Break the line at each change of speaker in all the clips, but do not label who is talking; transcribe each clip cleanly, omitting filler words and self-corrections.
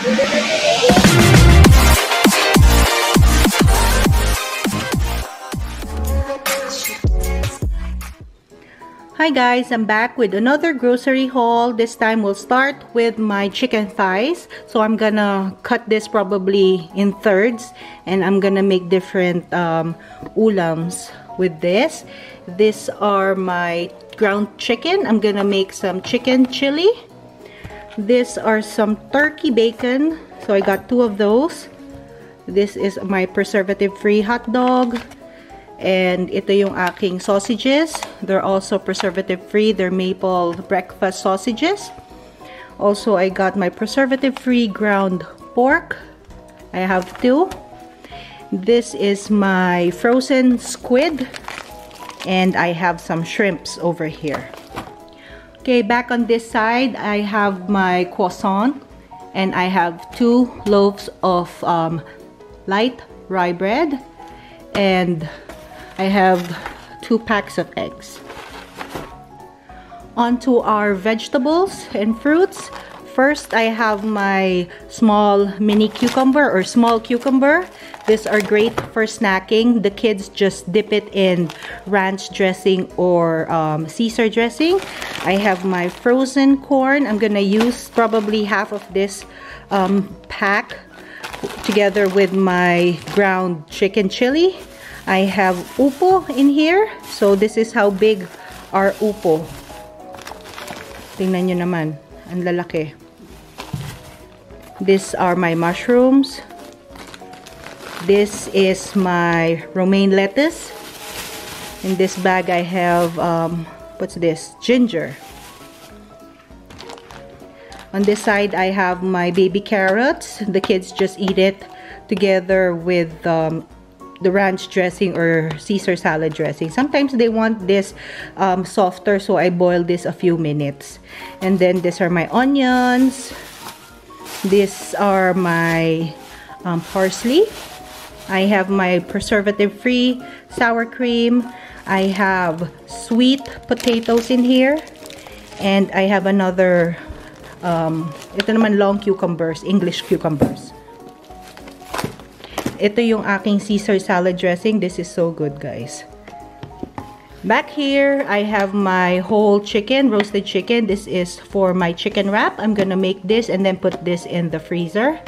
Hi guys, I'm back with another grocery haul. This time we'll start with my chicken thighs. So I'm gonna cut this probably in thirds and I'm gonna make different ulams with this. These are my ground chicken. I'm gonna make some chicken chili. These are some turkey bacon. So I got 2 of those. This is my preservative-free hot dog. And ito yung aking sausages. They're also preservative-free. They're maple breakfast sausages. Also, I got my preservative-free ground pork. I have 2. This is my frozen squid. And I have some shrimps over here. Okay, back on this side, I have my croissant. And I have 2 loaves of light rye bread. And I have 2 packs of eggs. On to our vegetables and fruits. First, I have my small mini cucumber or small cucumber. These are great for snacking. The kids just dip it in ranch dressing or Caesar dressing. I have my frozen corn. I'm gonna use probably half of this pack together with my ground chicken chili. I have upo in here. So this is how big our upo. Tingnan nyo naman. Ang lalaki. These are my mushrooms. This is my romaine lettuce. In this bag I have, what's this? Ginger. On this side I have my baby carrots. The kids just eat it together with the ranch dressing or Caesar salad dressing. Sometimes they want this softer, so I boil this a few minutes. And then these are my onions. These are my parsley. I have my preservative-free sour cream. I have sweet potatoes in here. And I have another, ito naman long cucumbers, English cucumbers. Ito yung aking Caesar salad dressing. This is so good, guys. Back here, I have my whole chicken, roasted chicken. This is for my chicken wrap. I'm gonna make this and then put this in the freezer.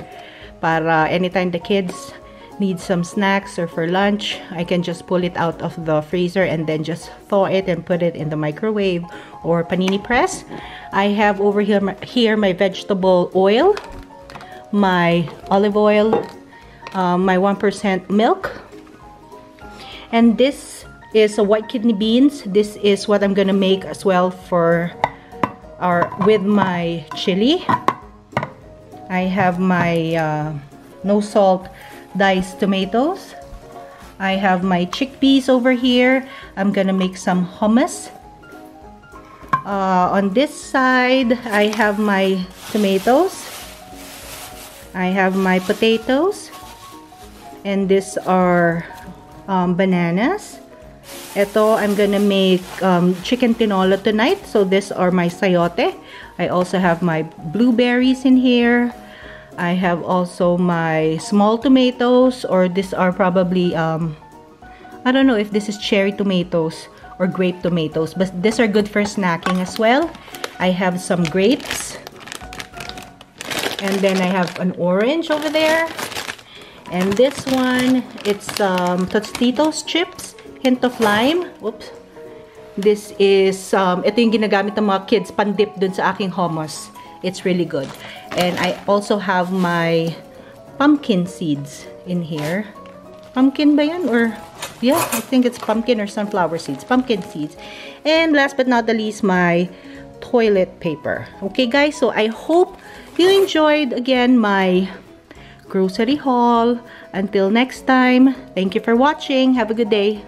Para anytime the kids need some snacks or for lunch, I can just pull it out of the freezer and then just thaw it and put it in the microwave or panini press. I have over here my vegetable oil, my olive oil, my 1% milk, and this is a white kidney beans. This is what I'm gonna make as well for with my chili. I have my no salt diced tomatoes. I have my chickpeas over here. I'm gonna make some hummus. On this side I have my tomatoes. I have my potatoes. And these are bananas. Ito, I'm gonna make chicken tinola tonight. So these are my sayote. I also have my blueberries in here. I have also my small tomatoes, or these are probably, I don't know if this is cherry tomatoes or grape tomatoes, but these are good for snacking as well. I have some grapes. And then I have an orange over there. And this one, it's Tostitos chips, hint of lime. Oops. This is, ito yung ginagamit ng mga kids pandip dun sa aking hummus. It's really good. And I also have my pumpkin seeds in here. Pumpkin ba yan? Or, yeah, I think it's pumpkin or sunflower seeds. Pumpkin seeds. And last but not the least, my toilet paper. Okay, guys, so I hope you enjoyed, again, my grocery haul. Until next time, thank you for watching. Have a good day.